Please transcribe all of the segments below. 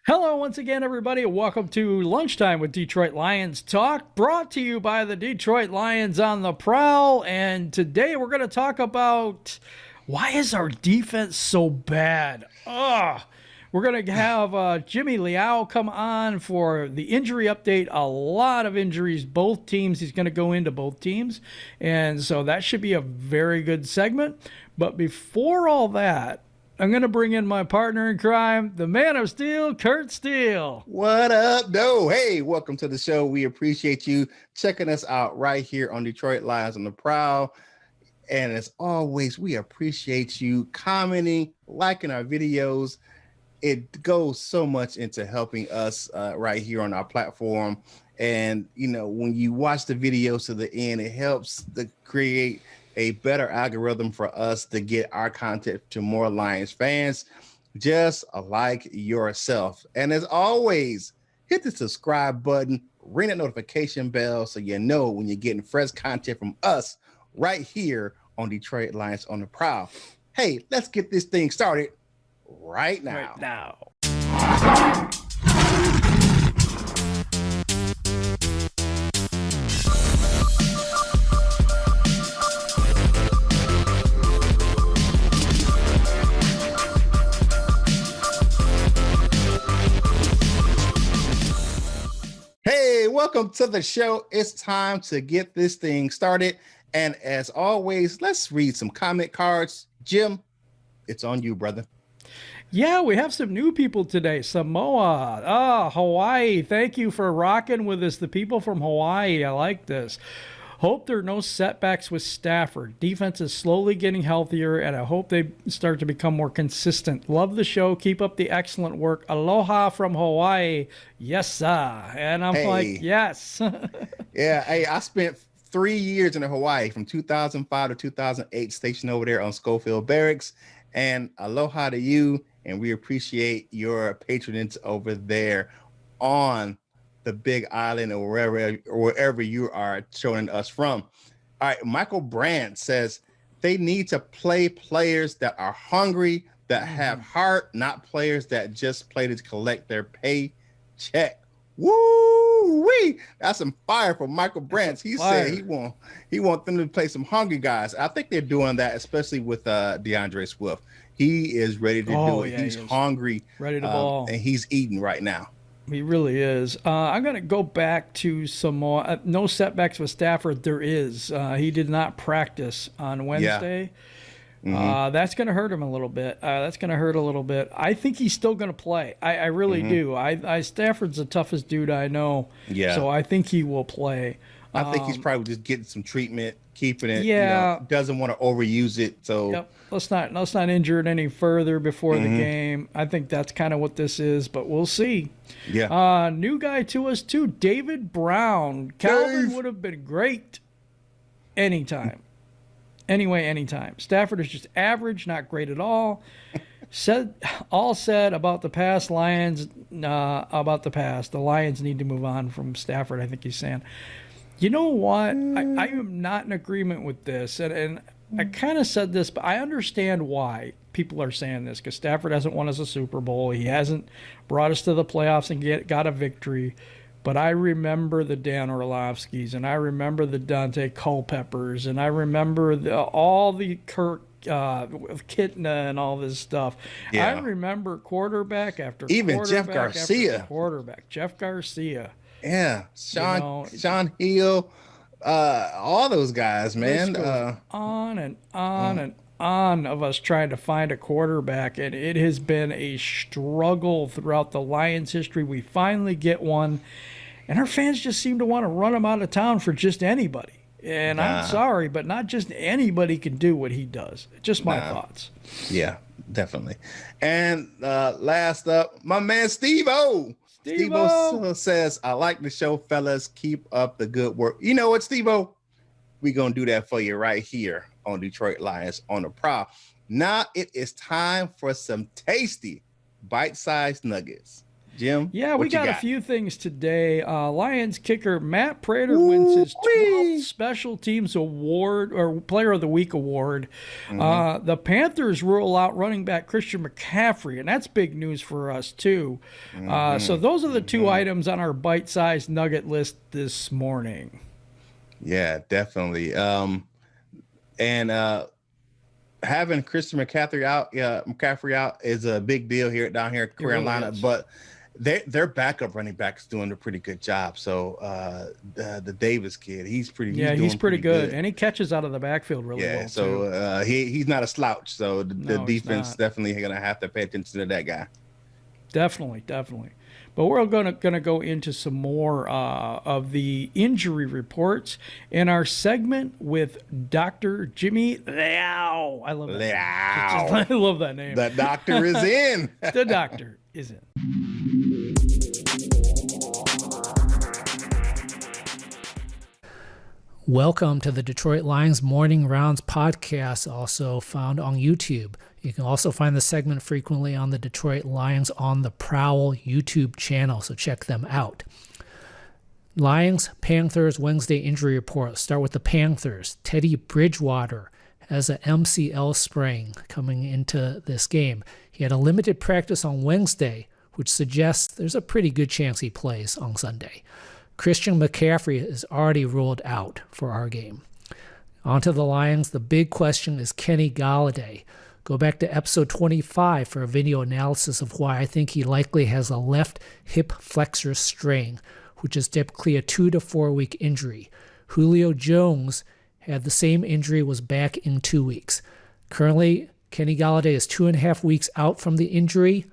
Hello, once again, everybody. Welcome to Lunchtime with Detroit Lions Talk, brought to you by the Detroit Lions on the Prowl. And today we're going to talk about why is our defense so bad? We're going to have Jimmy Liao come on for the injury update. A lot of injuries, both teams. He's going to go into both teams. And so that should be a very good segment. But before all that, I'm going to bring in my partner in crime, the man of steel, Kurt Steele. What up, though? Hey, welcome to the show. We appreciate you checking us out right here on Detroit Lions on the Prowl. And as always, we appreciate you commenting, liking our videos. It goes so much into helping us right here on our platform. And, you know, when you watch the videos to the end, it helps to create a better algorithm for us to get our content to more Lions fans, just like yourself. And as always, hit the subscribe button, ring that notification bell so you know when you're getting fresh content from us right here on Detroit Lions on the Prowl. Hey, let's get this thing started right now. Hey, welcome to the show. It's time to get this thing started. And as always, let's read some comment cards. Jim, it's on you, brother. Yeah, we have some new people today. Samoa, Hawaii. Thank you for rocking with us. The people from Hawaii, I like this. Hope there are no setbacks with Stafford. Defense is slowly getting healthier, and I hope they start to become more consistent. Love the show. Keep up the excellent work. Aloha from Hawaii. Yes, sir. And I'm like, yes. Yeah, hey, I spent 3 years in Hawaii from 2005 to 2008, stationed over there on Schofield Barracks. And aloha to you, and we appreciate your patronage over there on the Big Island or wherever you are joining us from. All right, Michael Brandt says they need to play players that are hungry, that have heart, not players that just play to collect their paycheck. Woo-wee! That's some fire from Michael Brandt. He said he want them to play some hungry guys. I think they're doing that, especially with DeAndre Swift. He is ready to do it. He's hungry, ready to ball, and he's eating right now. He really is. I'm going to go back to Samoa. No setbacks with Stafford. There is. He did not practice on Wednesday. Yeah. That's going to hurt him a little bit. I think he's still going to play. I really do. Stafford's the toughest dude I know. Yeah. So I think he will play. I think he's probably just getting some treatment, keeping it. Yeah. You know, doesn't want to overuse it. So yep. Let's not injure it any further before the game. I think that's kind of what this is, but we'll see. Yeah. New guy to us too, David Brown. Calvin would have been great anytime. Anytime. Stafford is just average, not great at all. Said about the past Lions. About the past, the Lions need to move on from Stafford. I think he's saying. You know what? I am not in agreement with this, and I kind of said this, but I understand why people are saying this, because Stafford hasn't won us a Super Bowl. He hasn't brought us to the playoffs and got a victory. But I remember the Dan Orlovskis, and I remember the Dante Culpeppers, and I remember all the Kirk with Kitna and all this stuff. Yeah. I remember quarterback after even Jeff Garcia. Jeff Garcia. Yeah, Sean Hill, all those guys, man. On and on and on of us trying to find a quarterback, and it has been a struggle throughout the Lions' history. We finally get one, and our fans just seem to want to run him out of town for just anybody. And I'm sorry, but not just anybody can do what he does. Just my thoughts. Yeah, definitely. And last up, my man Steve-O. Steve-O says, I like the show, fellas. Keep up the good work. You know what, Steve-O? We're going to do that for you right here on Detroit Lions on the Prowl. Now it is time for some tasty bite-sized nuggets. Jim? Yeah, we got a few things today. Lions kicker Matt Prater wins his 12th Special Teams Award or Player of the Week award. The Panthers rule out running back Christian McCaffrey, and that's big news for us too. So those are the two items on our bite-sized nugget list this morning. Yeah, definitely. Having Christian McCaffrey out is a big deal down here in Carolina, really but their backup running back is doing a pretty good job. So the Davis kid, he's pretty good, and he catches out of the backfield really well. So he's not a slouch. So the defense definitely going to have to pay attention to that guy. Definitely. But we're going to go into some more of the injury reports in our segment with Dr. Jimmy Liao. I love that. Liao. I love that name. The doctor is in. The doctor is in. Welcome to the Detroit Lions Morning Rounds podcast, also found on YouTube. You can also find the segment frequently on the Detroit Lions on the Prowl YouTube channel, so check them out. Lions, Panthers, Wednesday injury report. Start with the Panthers. Teddy Bridgewater has an MCL sprain coming into this game. He had a limited practice on Wednesday, which suggests there's a pretty good chance he plays on Sunday. Christian McCaffrey is already ruled out for our game. On to the Lions. The big question is Kenny Golladay. Go back to episode 25 for a video analysis of why I think he likely has a left hip flexor strain, which is typically a 2 to 4 week injury. Julio Jones had the same injury, was back in 2 weeks. Currently, Kenny Golladay is 2.5 weeks out from the injury.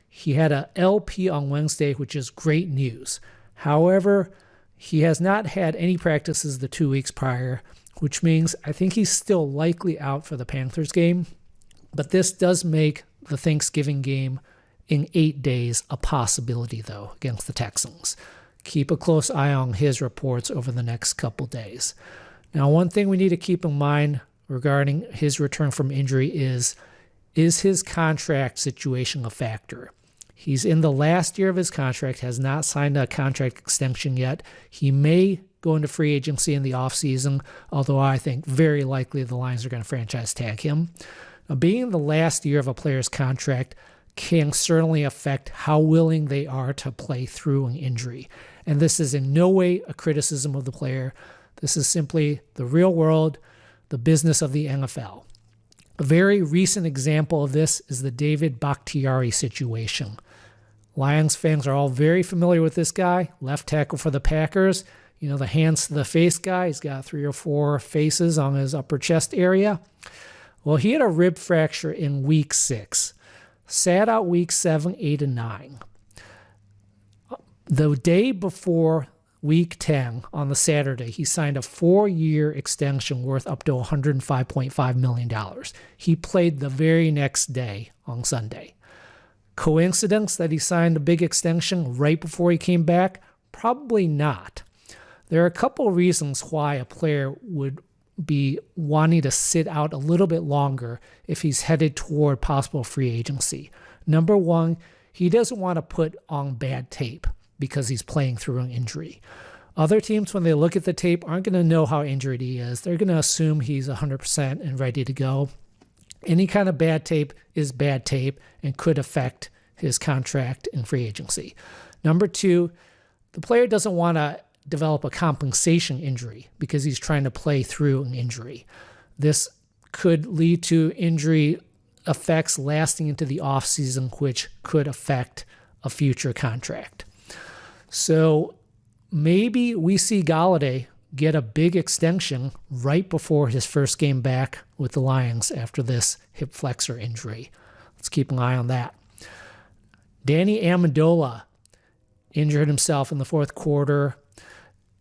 He had a LP on Wednesday, which is great news. However, he has not had any practices the 2 weeks prior, which means I think he's still likely out for the Panthers game. But this does make the Thanksgiving game in 8 days a possibility, though, against the Texans. Keep a close eye on his reports over the next couple days. Now, one thing we need to keep in mind regarding his return from injury is his contract situation a factor? He's in the last year of his contract, has not signed a contract extension yet. He may go into free agency in the offseason, although I think very likely the Lions are going to franchise tag him. Now, being the last year of a player's contract can certainly affect how willing they are to play through an injury. And this is in no way a criticism of the player. This is simply the real world, the business of the NFL. A very recent example of this is the David Bakhtiari situation. Lions fans are all very familiar with this guy, left tackle for the Packers. You know, the hands to the face guy. He's got 3 or 4 faces on his upper chest area. Well, he had a rib fracture in week 6. Sat out week 7, 8, and 9. The day before week 10, on the Saturday, he signed a 4-year extension worth up to $105.5 million. He played the very next day on Sunday. Coincidence that he signed a big extension right before he came back? Probably not. There are a couple reasons why a player would be wanting to sit out a little bit longer if he's headed toward possible free agency. Number one, he doesn't want to put on bad tape because he's playing through an injury. Other teams, when they look at the tape, aren't going to know how injured he is. They're going to assume he's 100% and ready to go. Any kind of bad tape is bad tape and could affect his contract in free agency. Number two, the player doesn't want to develop a compensation injury because he's trying to play through an injury. This could lead to injury effects lasting into the offseason, which could affect a future contract. So maybe we see Golladay get a big extension right before his first game back with the Lions after this hip flexor injury. Let's keep an eye on that. Danny Amendola injured himself in the fourth quarter.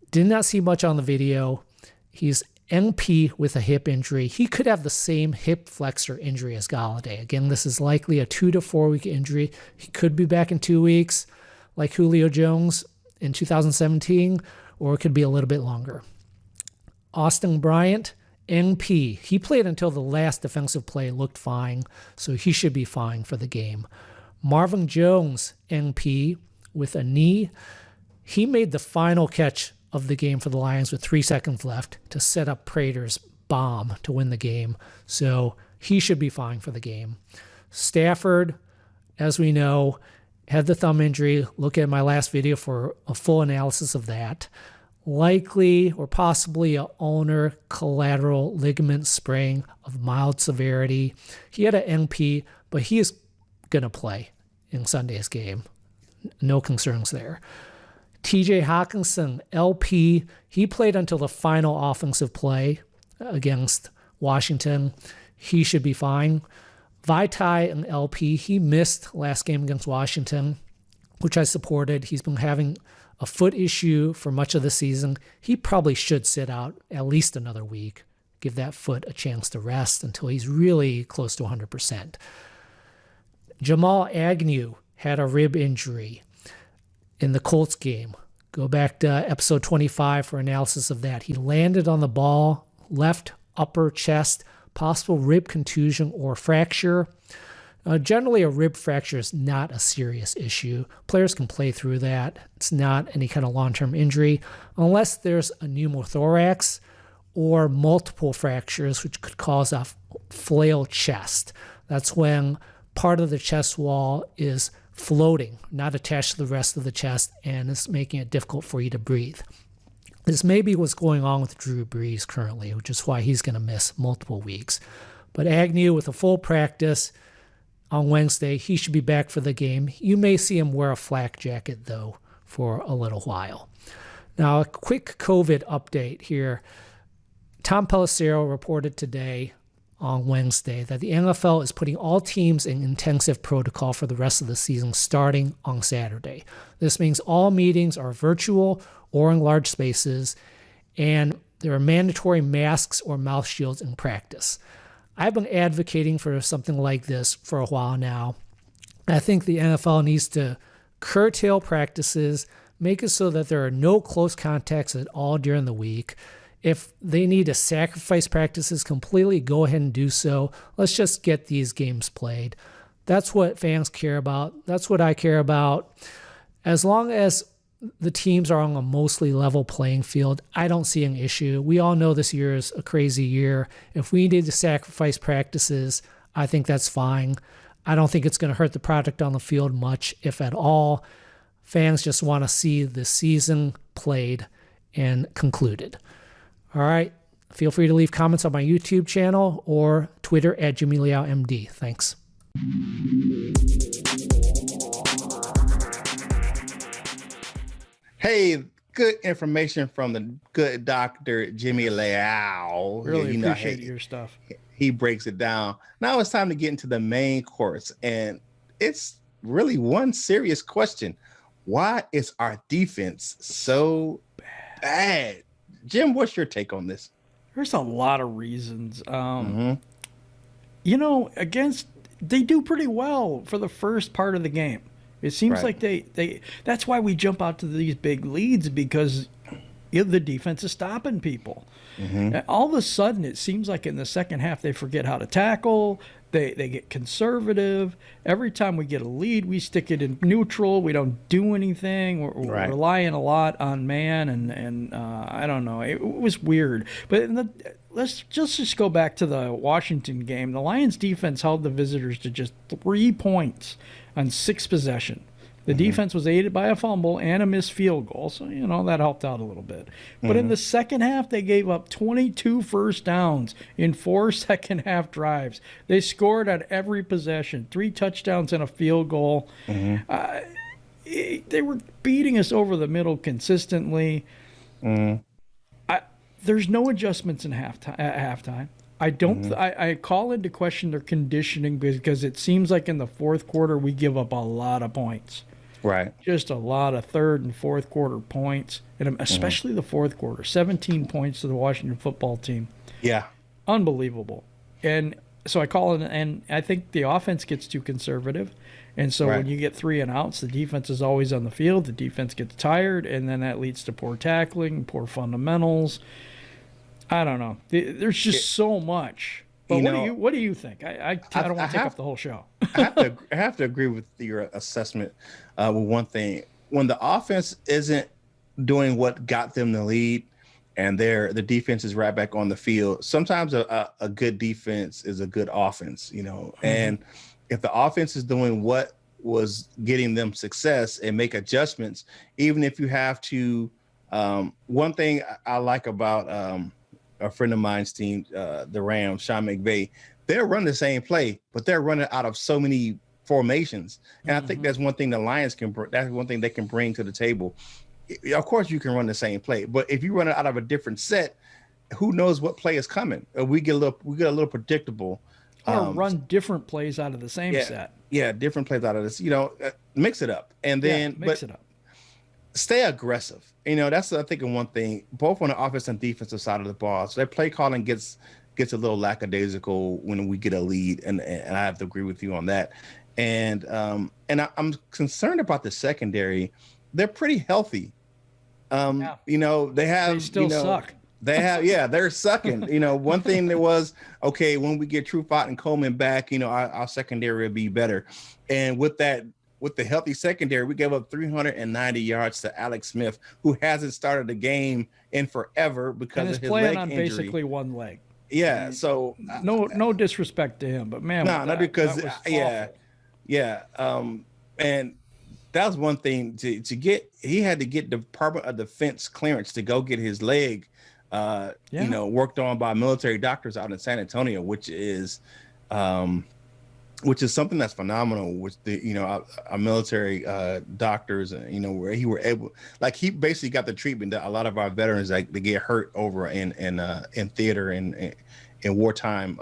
Did not see much on the video. He's NP with a hip injury. He could have the same hip flexor injury as Golladay. Again, this is likely a 2 to 4 week injury. He could be back in 2 weeks, like Julio Jones in 2017, or it could be a little bit longer. Austin Bryant, NP. He played until the last defensive play, looked fine, so he should be fine for the game. Marvin Jones, NP, with a knee. He made the final catch of the game for the Lions with 3 seconds left to set up Prater's bomb to win the game. So he should be fine for the game. Stafford, as we know, had the thumb injury. Look at my last video for a full analysis of that. Likely or possibly a ulnar collateral ligament sprain of mild severity. He had an NP, but he is going to play in Sunday's game. No concerns there. TJ Hawkinson, LP, he played until the final offensive play against Washington. He should be fine. Vaitai and LP, he missed last game against Washington, which I supported. He's been having a foot issue for much of the season. He probably should sit out at least another week, give that foot a chance to rest until he's really close to 100%. Jamal Agnew had a rib injury in the Colts game. Go back to episode 25 for analysis of that. He landed on the ball, left upper chest, possible rib contusion or fracture. Generally, a rib fracture is not a serious issue. Players can play through that. It's not any kind of long-term injury unless there's a pneumothorax or multiple fractures, which could cause a flail chest. That's when part of the chest wall is floating, not attached to the rest of the chest, and it's making it difficult for you to breathe. This may be what's going on with Drew Brees currently, which is why he's going to miss multiple weeks. But Agnew, with a full practice on Wednesday, he should be back for the game. You may see him wear a flak jacket, though, for a little while. Now, a quick COVID update here. Tom Pelissero reported today on Wednesday that the NFL is putting all teams in intensive protocol for the rest of the season starting on Saturday. This means all meetings are virtual or in large spaces, and there are mandatory masks or mouth shields in practice. I've been advocating for something like this for a while now. I think the NFL needs to curtail practices, make it so that there are no close contacts at all during the week. If they need to sacrifice practices completely, go ahead and do so. Let's just get these games played. That's what fans care about. That's what I care about. As long as the teams are on a mostly level playing field, I don't see an issue. We all know this year is a crazy year. If we need to sacrifice practices, I think that's fine. I don't think it's going to hurt the product on the field much, if at all. Fans just want to see the season played and concluded. All right. Feel free to leave comments on my YouTube channel or Twitter at Jimmy Liao MD. Thanks. Hey, good information from the good Dr. Jimmy Liao. Really appreciate your stuff. He breaks it down. Now it's time to get into the main course, and it's really one serious question. Why is our defense so bad? Jim, what's your take on this? There's a lot of reasons. You know, they do pretty well for the first part of the game. It seems like they that's why we jump out to these big leads, because the defense is stopping people. And all of a sudden, it seems like in the second half, they forget how to tackle. They get conservative. Every time we get a lead, we stick it in neutral. We don't do anything. We're relying a lot on man, and I don't know. It was weird. But let's just go back to the Washington game. The Lions defense held the visitors to just 3 points on 6 possessions. The defense was aided by a fumble and a missed field goal, so, you know, that helped out a little bit. But in the second half, they gave up 22 first downs in 4 second-half drives. They scored at every possession, 3 touchdowns and a field goal. They were beating us over the middle consistently. There's no adjustments at halftime. I call into question their conditioning, because it seems like in the fourth quarter we give up a lot of points. Right. Just a lot of third and fourth quarter points, and especially the fourth quarter. 17 points to the Washington football team. Yeah. Unbelievable. And so I call it, and I think the offense gets too conservative. And so when you get 3 and outs, the defense is always on the field. The defense gets tired, and then that leads to poor tackling, poor fundamentals. I don't know. There's just so much. But what do you think? I don't want to take up the whole show. I have to agree with your assessment with one thing. when the offense isn't doing what got them the lead, and the defense is right back on the field, sometimes a good defense is a good offense, you know. And if the offense is doing what was getting them success and make adjustments, even if you have to, one thing I like about a friend of mine's team, the Rams, Sean McVay, they're running the same play, but they're running out of so many formations. And I think that's one thing the Lions that's one thing they can bring to the table. Of course you can run the same play, but if you run it out of a different set, who knows what play is coming? We get a little predictable. Or run different plays out of the same set. Yeah, different plays out of this. You know, mix it up, and then mix it up. Stay aggressive. You know, that's I think one thing, both on the offensive and defensive side of the ball. So their play calling gets a little lackadaisical when we get a lead, and I have to agree with you on that. And I'm concerned about the secondary. They're pretty healthy. You know, they still suck. They have, they're sucking. You know, one thing that was, okay, when we get Trufant and Coleman back, you know, our secondary will be better. And with the healthy secondary, we gave up 390 yards to Alex Smith, who hasn't started a game in forever because of his leg injury. Basically one leg. Yeah, so no disrespect to him, but man, not because and that was one thing to get. He had to get the Department of Defense clearance to go get his leg, you know, worked on by military doctors out in San Antonio, which is something that's phenomenal. With the, you know, our military doctors, you know, where he were able, like, he basically got the treatment that a lot of our veterans, like, they get hurt over in theater and in wartime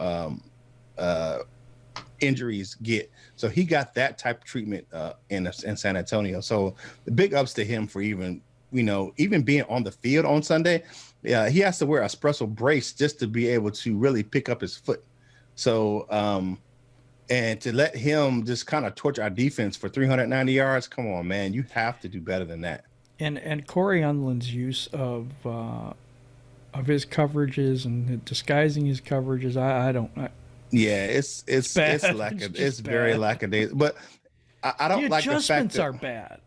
injuries get. So he got that type of treatment in San Antonio. So the big ups to him for even being on the field on Sunday. Yeah, he has to wear a special brace just to be able to really pick up his foot. So and to let him just kind of torch our defense for 390 yards, come on, man, you have to do better than that. And Corey Unland's use of his coverages and disguising his coverages, I don't. It's very lackadaisical. But I don't like the fact that adjustments are bad.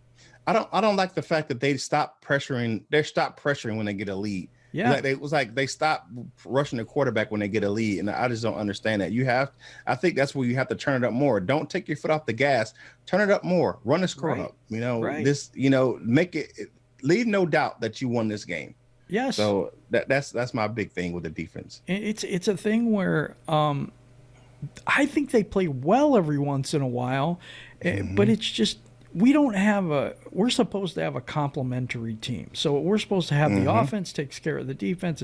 I don't like the fact that they stop pressuring. They stop pressuring when they get a lead. Yeah, they stop rushing the quarterback when they get a lead, and I just don't understand that. I think that's where you have to turn it up more. Don't take your foot off the gas. Turn it up more. Run the score up. You know, make it leave no doubt that you won this game. Yes. So that's my big thing with the defense. It's a thing where I think they play well every once in a while, but it's just we're supposed to have a complementary team. So we're supposed to have the offense takes care of the defense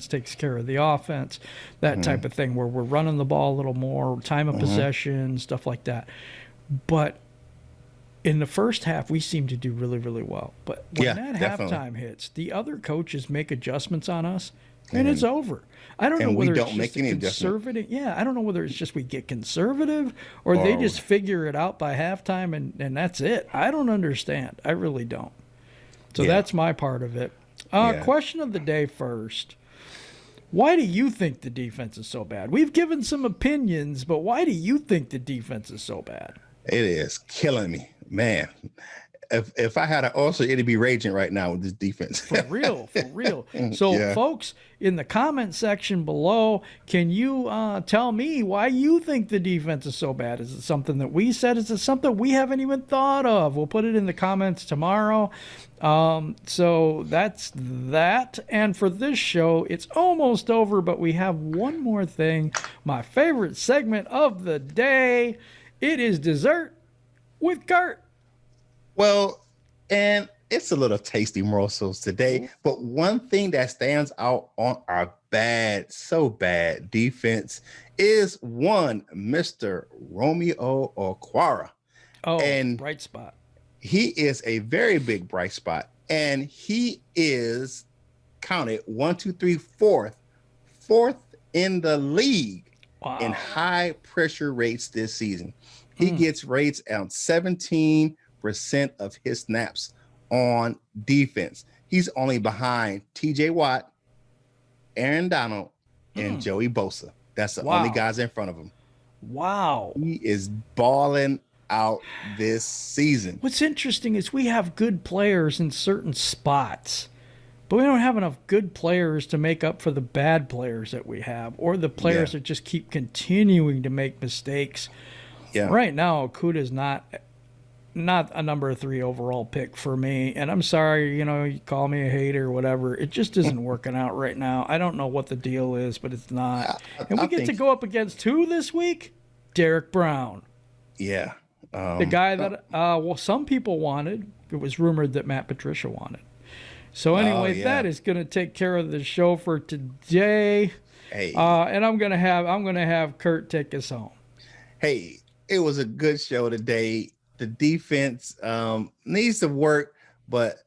takes care of the offense, that type of thing, where we're running the ball a little more, time of possession, stuff like that. But in the first half, we seem to do really, really well. But when halftime hits, the other coaches make adjustments on us, and it's over. I don't know whether it's just conservative. Yeah, I don't know whether it's just we get conservative or they just figure it out by halftime and that's it. I don't understand. I really don't. So that's my part of it. Question of the day first. Why do you think the defense is so bad? We've given some opinions, but why do you think the defense is so bad? It is killing me, man. If I had an ulcer, it'd be raging right now with this defense. For real. So, folks, in the comment section below, can you tell me why you think the defense is so bad? Is it something that we said? Is it something we haven't even thought of? We'll put it in the comments tomorrow. So that's that. And for this show, it's almost over, but we have one more thing. My favorite segment of the day. It is Dessert with Kurt. Well, and it's a little tasty morsels today, but one thing that stands out on our so bad defense is one Mr. Romeo Okwara. Oh, and bright spot. He is a very big bright spot, and he is counted 4th in the league in high pressure rates this season. He gets rates on 17% of his snaps on defense. He's only behind TJ Watt, Aaron Donald, and Joey Bosa. That's the only guys in front of him. Wow. He is balling throughout this season. What's interesting is we have good players in certain spots, but we don't have enough good players to make up for the bad players that we have, or the players that just keep continuing to make mistakes. Yeah. Right now, Okuda's not a number 3 overall pick for me. And I'm sorry, you call me a hater or whatever. It just isn't working out right now. I don't know what the deal is, but it's not. And we get to go up against who this week? Derek Brown. Yeah. The guy that, some people wanted. It was rumored that Matt Patricia wanted. So anyway, that is going to take care of the show for today. Hey. And I'm going to have Kurt take us home. Hey, it was a good show today. The defense needs to work, but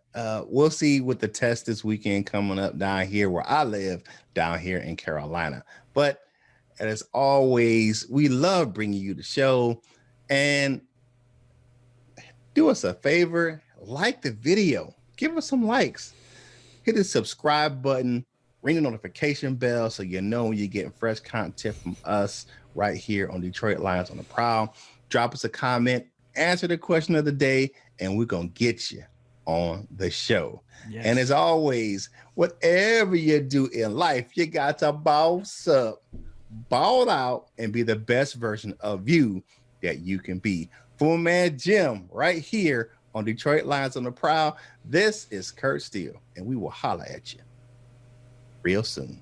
we'll see with the test this weekend coming up down here where I live, down here in Carolina. But as always, we love bringing you the show. And do us a favor, like the video. Give us some likes. Hit the subscribe button. Ring the notification bell so you know when you're getting fresh content from us right here on Detroit Lions on the Prowl. Drop us a comment. Answer the question of the day, and we're going to get you on the show. Yes. And as always, whatever you do in life, you got to boss up, ball out, and be the best version of you that you can be. For man Jim, right here on Detroit Lions on the Prowl, this is Kurt Steele, and we will holler at you real soon.